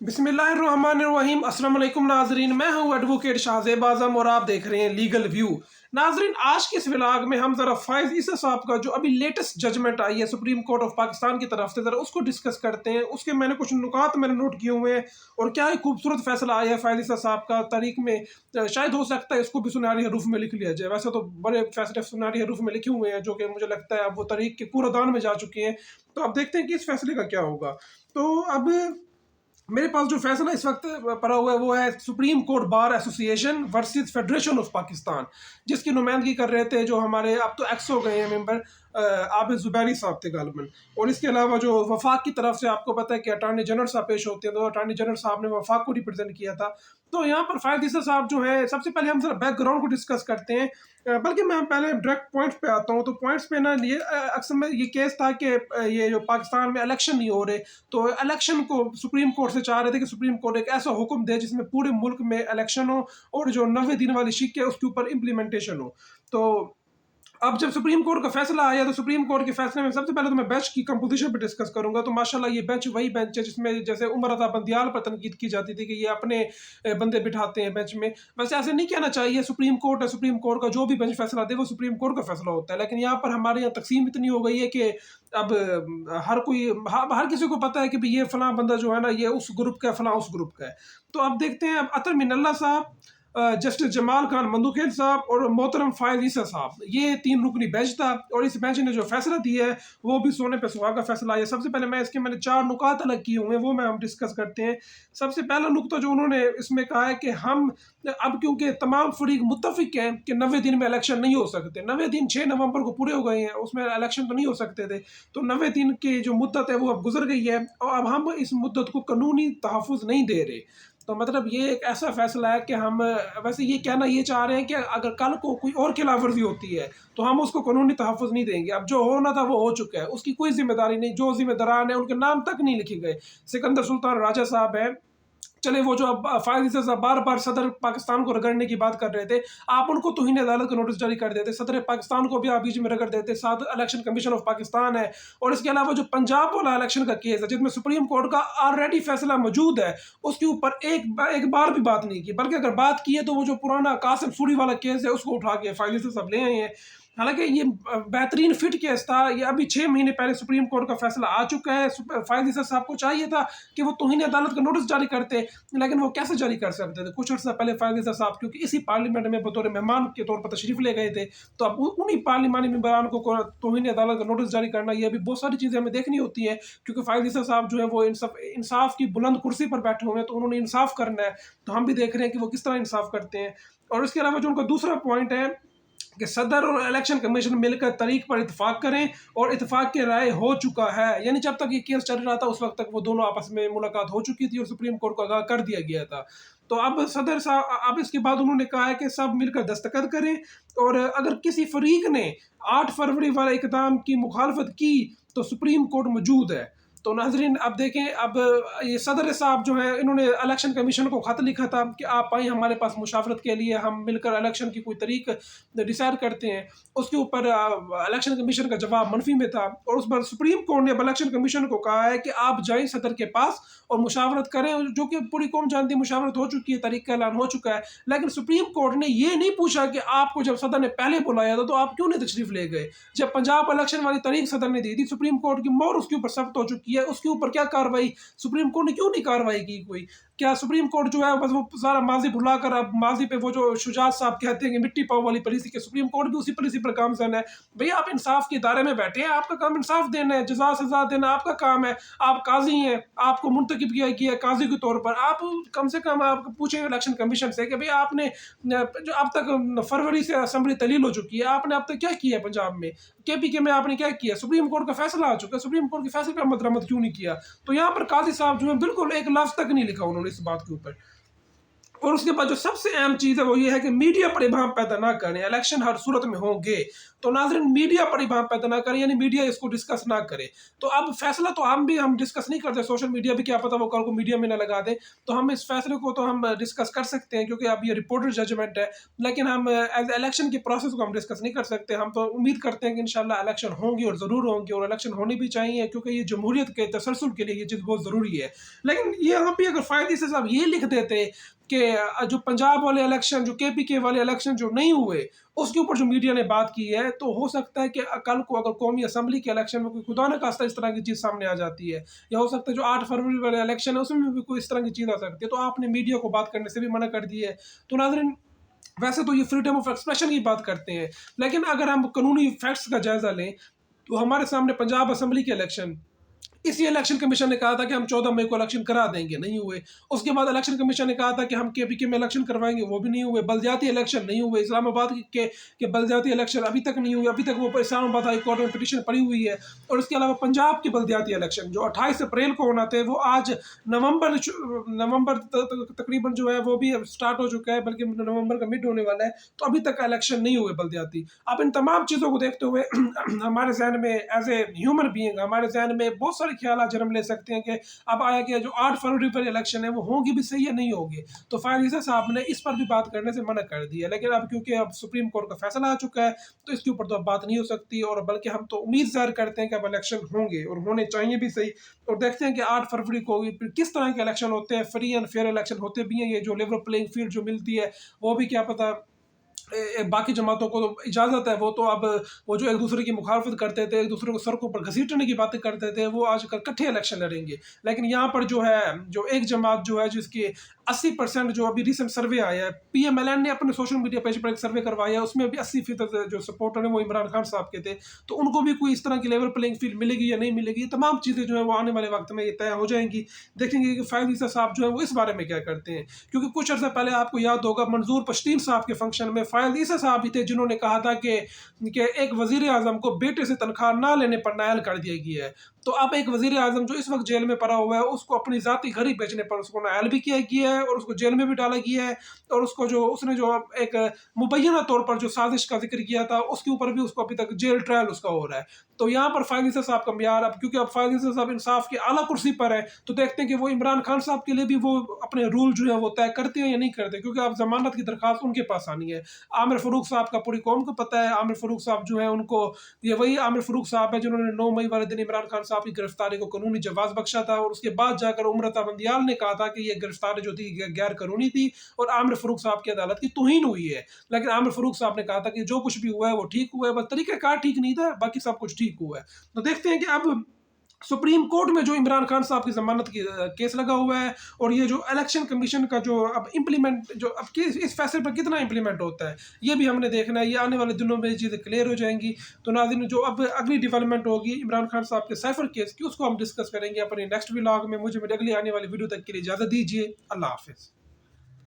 बिस्मिल्लाहिर्रहमानिर्रहीम। अस्सलाम वालेकुम नाजरीन, मैं हूं एडवोकेट शाहज़ेब आज़म और आप देख रहे हैं लीगल व्यू। नाजरीन, आज के इस व्लॉग में हम ज़रा फैज़ ईसा साहब का जो अभी लेटेस्ट जजमेंट आई है सुप्रीम कोर्ट ऑफ पाकिस्तान की तरफ से, ज़रा उसको डिस्कस करते हैं। उसके मैंने कुछ नुकात नोट किए हुए हैं और क्या ही खूबसूरत फैसला आया है फैज़ ईसा साहब का तारीख में। शायद हो सकता है इसको भी सुनहरी हरूफ में लिख लिया जाए। वैसे तो बड़े फैसले सुनहरी हरूफ में लिखे हुए हैं जो कि मुझे लगता है अब वो तारीख के कूड़ादान में जा चुके हैं। तो अब देखते हैं कि इस फैसले का क्या होगा। तो अब मेरे पास जो फैसला इस वक्त पड़ा हुआ है वो है supreme court bar association versus federation of Pakistan, जिसकी नुमाइंदगी कर रहे थे जो हमारे अब तो एक्स हो गए हैं मेंबर आबिद ज़ुबैरी साहब थे गालिबन। और इसके अलावा जो वफाक की तरफ से आपको पता है कि अटार्नी जनरल साहब पेश होते हैं, तो अटार्नी जनरल साहब ने वफाक को रिप्रेजेंट किया था। तो यहाँ पर फैज़ ईसा साहब जो है, सबसे पहले हम जरा बैकग्राउंड को डिस्कस करते हैं। बल्कि मैं पहले डायरेक्ट पॉइंट्स पे आता हूँ। तो पॉइंट्स पे ना ये अक्सर में ये केस था कि ये जो पाकिस्तान में इलेक्शन नहीं हो रहे, तो इलेक्शन को सुप्रीम कोर्ट से चाह रहे थे कि सुप्रीम कोर्ट एक ऐसा हुक्म दे जिसमें पूरे मुल्क में इलेक्शन हो और जो 90 दिन वाली शिक है उसके ऊपर इम्प्लीमेंटेशन हो। तो अब जब सुप्रीम कोर्ट का फैसला आया तो सुप्रीम कोर्ट के फैसले में सबसे पहले तो मैं बेंच की कंपोजिशन पे डिस्कस करूंगा। तो माशाल्लाह ये बेंच वही बेंच है जिसमें जैसे उमर अता बंदियाल पर तनकीद की जाती थी कि ये अपने बंदे बिठाते हैं बेंच में। वैसे ऐसे नहीं कहना चाहिए, सुप्रीम कोर्ट है, सुप्रीम कोर्ट का जो भी बेंच फैसला दे वो सुप्रीम कोर्ट का फैसला होता है। लेकिन यहाँ पर हमारे यहाँ तकसीम इतनी हो गई है कि अब हर किसी को पता है कि भाई ये फलां बंदा जो है ना ये उस ग्रुप का है, फलां उस ग्रुप का है। तो अब देखते हैं, अब अतर मिनल्ला साहब, जस्टिस जमाल खान मंदुखेल साहब और मोहतरम फैज़ ईसा साहब, ये 3 रुकनी बेंच था। और इस बेंच ने जो फैसला दिया है वो भी सोने पे सुहागा फैसला आया। सबसे पहले मैंने 4 नुकात अलग किए हुए हैं, वो हम डिस्कस करते हैं। सबसे पहला नुकता जो उन्होंने इसमें कहा है कि हम अब क्योंकि तमाम फरीक मुत्तफिक हैं कि 90 दिन में इलेक्शन नहीं हो सकते, 90 दिन 6 नवंबर को पूरे हो गए हैं, उसमें इलेक्शन तो नहीं हो सकते थे। तो 90 दिन की जो मुद्दत है वो अब गुजर गई है और अब हम इस मुद्दत को कानूनी तहफ़्फ़ुज़ नहीं दे रहे। तो मतलब ये एक ऐसा फैसला है कि हम वैसे ये कहना ये चाह रहे हैं कि अगर कल को कोई और खिलाफ वर्जी होती है तो हम उसको कानूनी तहफ़्फ़ुज़ नहीं देंगे। अब जो होना था वो हो चुका है, उसकी कोई जिम्मेदारी नहीं। जो जिम्मेदारान है उनके नाम तक नहीं लिखे गए। सिकंदर सुल्तान राजा साहब है, चले वो जो अब फैज़ ईसा साहब बार बार सदर पाकिस्तान को रगड़ने की बात कर रहे थे, आप उनको तौहीन अदालत का नोटिस जारी कर देते, सदर पाकिस्तान को भी आप बीच में रगड़ देते, साथ इलेक्शन कमीशन ऑफ पाकिस्तान है। और इसके अलावा जो पंजाब वाला इलेक्शन का केस है जिसमें सुप्रीम कोर्ट का ऑलरेडी फैसला मौजूद है, उसके ऊपर एक बार भी बात नहीं की। बल्कि अगर बात की है तो वो जो पुराना कासिम सूरी वाला केस है उसको उठा के फैज़ ईसा साहब ले आए हैं। हालांकि ये बेहतरीन फिट केस था, ये अभी 6 महीने पहले सुप्रीम कोर्ट का फैसला आ चुका है। फैज़ ईसा साहब को चाहिए था कि वो तौहीन अदालत का नोटिस जारी करते, लेकिन वो कैसे जारी कर सकते थे। कुछ अर्सा पहले फैज़ ईसा साहब क्योंकि इसी पार्लियामेंट में बतौर मेहमान के तौर पर तशरीफ ले गए थे, तो अब उन्हीं पार्लिमानी मेंबरान को तौहीन अदालत का नोटिस जारी करना, ये अभी बहुत सारी चीज़ें हमें देखनी होती हैं। क्योंकि फैज़ ईसा साहब जो है वो इंसाफ की बुलंद कुर्सी पर बैठे हुए हैं, तो उन्होंने इंसाफ करना है। तो हम भी देख रहे हैं कि वो किस तरह इंसाफ करते हैं। और इसके अलावा जो उनका दूसरा पॉइंट है कि सदर और इलेक्शन कमीशन मिलकर तारीख पर इतफाक करें, और इतफाक की राय हो चुका है। यानी जब तक ये केस चल रहा था उस वक्त तक वो दोनों आपस में मुलाकात हो चुकी थी और सुप्रीम कोर्ट को आगाह कर दिया गया था। तो अब सदर साहब, अब इसके बाद उन्होंने कहा है कि सब मिलकर दस्तखत करें, और अगर किसी फरीक ने 8 फरवरी वाले इक़दाम की मुखालफत की तो सुप्रीम कोर्ट मौजूद है। तो नाजरीन अब देखें, अब ये सदर साहब जो हैं इन्होंने इलेक्शन कमीशन को ख़त लिखा था कि आप आए हमारे पास मुशावरत के लिए, हम मिलकर इलेक्शन की कोई तरीक डिसाइड करते हैं। उसके ऊपर इलेक्शन कमीशन का जवाब मनफी में था, और उस पर सुप्रीम कोर्ट ने इलेक्शन कमीशन को कहा है कि आप जाएं सदर के पास और मुशावरत करें, जो कि पूरी कौम जानती है मुशावरत हो चुकी है, तारीख का ऐलान हो चुका है। लेकिन सुप्रीम कोर्ट ने ये नहीं पूछा कि आपको जब सदर ने पहले बुलाया था तो आप क्यों नहीं तशरीफ ले गए। जब पंजाब इलेक्शन वाली तारीख सदर ने दी थी, सुप्रीम कोर्ट की मोहर उसके ऊपर सख्त हो चुकी है, उसके ऊपर क्या कार्रवाई सुप्रीम कोर्ट ने क्यों नहीं कार्रवाई की कोई। क्या सुप्रीम कोर्ट जो है बस वो सारा माजी भुलाकर अब माजी पे वो जो शुजात साहब कहते हैं कि मिट्टी पाव वाली पॉलिसी के, सुप्रीम कोर्ट भी उसी पॉलिसी पर गामजन है। भैया आप इंसाफ के इदारे में बैठे हैं, आपका काम इंसाफ देना है, जजा सजा देना आपका काम है। आप काजी हैं, आपको मुंतखब किया गया है काजी के तौर पर, आप कम से कम आप पूछें इलेक्शन कमीशन से कि भाई आपने जो अब तक फरवरी से असम्बली तलील हो चुकी है, आपने अब तक क्या किया है पंजाब में, KPK में आपने क्या किया। सुप्रीम कोर्ट का फैसला आ चुका है, सुप्रीम कोर्ट के फैसले पर मदरमत क्यों नहीं किया। तो यहाँ पर काजी साहब जो है बिल्कुल एक लफ्ज़ तक नहीं लिखा उन्होंने इस बात के ऊपर। और उसके बाद जो सबसे अहम चीज़ है वो ये है कि मीडिया पर इबाहम पैदा ना करें, इलेक्शन हर सूरत में होंगे। تو ناظرین मीडिया پر ابہام پیدا نہ کرے, یعنی میڈیا اس کو ڈسکس نہ کرے. تو اب فیصلہ تو ہم ڈسکس نہیں کرتے, سوشل میڈیا بھی کیا پتہ وہ کل کو میڈیا میں نہ لگا دے, تو ہم اس فیصلے کو تو ہم ڈسکس کر سکتے ہیں کیونکہ اب یہ رپورٹڈ ججمنٹ ہے, لیکن ہم ایز الیکشن کی پروسیس کو ہم ڈسکس نہیں کر سکتے. ہم تو امید کرتے ہیں کہ انشاءاللہ الیکشن ہوں گی اور ضرور ہوں گی, اور الیکشن ہونی بھی چاہیے کیونکہ یہ جمہوریت کے تسلسل کے لیے یہ چیز بہت ضروری ہے. لیکن یہاں پہ اگر فائدے سے صاحب یہ لکھ دیتے کہ جو پنجاب والے الیکشن, جو کے پی کے والے الیکشن جو نہیں ہوئے, اس کے اوپر جو میڈیا نے بات کی ہے, تو ہو سکتا ہے کہ کل کو اگر قومی اسمبلی کے الیکشن میں کوئی خدا نہ خواستہ اس طرح کی چیز سامنے آ جاتی ہے, یا ہو سکتا ہے جو 8 فروری والے الیکشن ہے اس میں بھی کوئی اس طرح کی چیز آ سکتی ہے, تو آپ نے میڈیا کو بات کرنے سے بھی منع کر دی ہے. تو ناظرین ویسے تو یہ فریڈم آف ایکسپریشن کی بات کرتے ہیں, لیکن اگر ہم قانونی فیکٹس کا جائزہ لیں تو ہمارے سامنے پنجاب اسمبلی کے الیکشن, اسی الیکشن کمیشن نے کہا تھا کہ ہم 14 مئی کو الیکشن کرا دیں گے, نہیں ہوئے. اس کے بعد الیکشن کمیشن نے کہا تھا کہ ہم کے پی کے میں الیکشن کروائیں گے, وہ بھی نہیں ہوئے. بلدیاتی الیکشن نہیں ہوئے, اسلام آباد کے بلدیاتی الیکشن ابھی تک نہیں ہوئے, ابھی تک وہ اسلام آباد ہائی کورٹ میں پٹیشن پڑی ہوئی ہے. اور اس کے علاوہ پنجاب کے بلدیاتی الیکشن جو 28 اپریل کو ہونا تھے, وہ آج نومبر تقریباً جو ہے وہ بھی سٹارٹ ہو چکا ہے, بلکہ نومبر کا مڈ ہونے والا ہے, تو ابھی تک الیکشن نہیں ہوئے بلدیاتی. اب ان تمام چیزوں کو دیکھتے ہوئے ہمارے ذہن میں ایز اے ہیومن بینگ ہمارے ذہن میں بہت سارے خیالات جنم لے سکتے ہیں کہ اب آیا کہ جو 8 فروری پر الیکشن ہے وہ ہوں گی بھی صحیح یا نہیں ہوگی. تو فائد عیسیٰ صاحب نے اس پر بھی بات کرنے سے منع کر دیا, لیکن اب کیونکہ اب سپریم کورٹ کا فیصلہ آ چکا ہے تو اس کے اوپر تو اب بات نہیں ہو سکتی, اور بلکہ ہم تو امید ظاہر کرتے ہیں کہ اب الیکشن ہوں گے اور ہونے چاہیے بھی صحیح. اور دیکھتے ہیں کہ 8 فروری کو کس طرح کے الیکشن ہوتے ہیں, فری اینڈ فیئر الیکشن ہوتے بھی ہیں, یہ جو لیول پلینگ فیلڈ جو ملتی ہے وہ بھی کیا پتہ باقی جماعتوں کو اجازت ہے, وہ تو اب وہ جو ایک دوسرے کی مخالفت کرتے تھے, ایک دوسرے کو سڑکوں پر گھسیٹنے کی باتیں کرتے تھے, وہ آج کل کٹھے الیکشن لڑیں گے. لیکن یہاں پر جو ہے جو ایک جماعت جو ہے جس کی 80% جو ابھی ریسنٹ سروے آیا ہے, پی ایم ایل این نے اپنے سوشل میڈیا پیج پر ایک سروے کروایا ہے, اس میں بھی 80% جو سپورٹر ہیں وہ عمران خان صاحب کے تھے, تو ان کو بھی کوئی اس طرح کی لیول پلینگ فیلڈ ملے گی یا نہیں ملے گی, تمام چیزیں جو ہیں وہ آنے والے وقت میں یہ طے ہو جائیں گی. دیکھیں گے کہ فائد عیسیٰ صاحب جو ہے وہ اس بارے میں کیا کرتے ہیں, کیونکہ کچھ عرصہ پہلے آپ کو یاد ہوگا منظور پشتین صاحب کے فنکشن میں فائد عیسیٰ صاحب ہی تھے جنہوں نے کہا تھا کہ ایک وزیر اعظم کو بیٹے سے تنخواہ نہ لینے پر نائل کر دیا گیا ہے. تو اب ایک وزیر اعظم جو اس وقت جیل میں پڑا ہوا ہے, اس کو اپنی ذاتی گھڑی بیچنے پر اس کو نائل بھی کیا گیا ہے اور اس کو جیل میں بھی ڈالا گیا ہے, اور اس نے جو ایک مبینہ طور پر جو سازش کا ذکر کیا تھا اس کے اوپر بھی اس کو ابھی تک جیل ٹرائل اس کا ہو رہا ہے. تو یہاں پر فائد عیسیٰ صاحب کا معیار, اب کیونکہ اب فائد عیسیٰ صاحب انصاف کی اعلیٰ کرسی پر ہے, تو دیکھتے ہیں کہ وہ عمران خان صاحب کے لیے بھی وہ اپنے رول جو ہے وہ طے کرتے ہیں یا نہیں کرتے, کیونکہ اب ضمانت کی درخواست ان کے پاس آنی ہے. عامر فاروق صاحب کا پوری قوم کو پتہ ہے, عامر فاروق صاحب جو ہے ان کو یہ وہی عامر فاروق صاحب ہے جنہوں نے 9 مئی والے دن عمران خان صاحب کی گرفتاری کو قانونی جواز بخشا تھا, اور اس کے بعد جا کر عمرتا بندیال نے کہا تھا کہ یہ گرفتاری جو تھی غیر قانونی تھی اور عامر فاروق صاحب کی عدالت کی توہین ہوئی ہے. لیکن عامر فاروق صاحب نے کہا تھا کہ جو کچھ بھی ہوا ہے وہ ٹھیک ہوا ہے, بس طریقہ کار ٹھیک نہیں تھا, باقی سب کچھ ٹھیک ہوا ہے. تو دیکھتے ہیں کہ اب سپریم کورٹ میں جو عمران خان صاحب کی ضمانت کی کیس لگا ہوا ہے, اور یہ جو الیکشن کمیشن کا جو اب امپلیمنٹ جو اب اس فیصلے پر کتنا امپلیمنٹ ہوتا ہے یہ بھی ہم نے دیکھنا ہے, یہ آنے والے دنوں میں یہ چیزیں کلیئر ہو جائیں گی. تو ناظرین جو اب اگلی ڈیولپمنٹ ہوگی عمران خان صاحب کے سائفر کیس کی, اس کو ہم ڈسکس کریں گے اپنے نیکسٹ ولاگ میں. مجھے میری اگلی آنے والی ویڈیو تک کے لیے اجازت دیجیے. اللہ حافظ.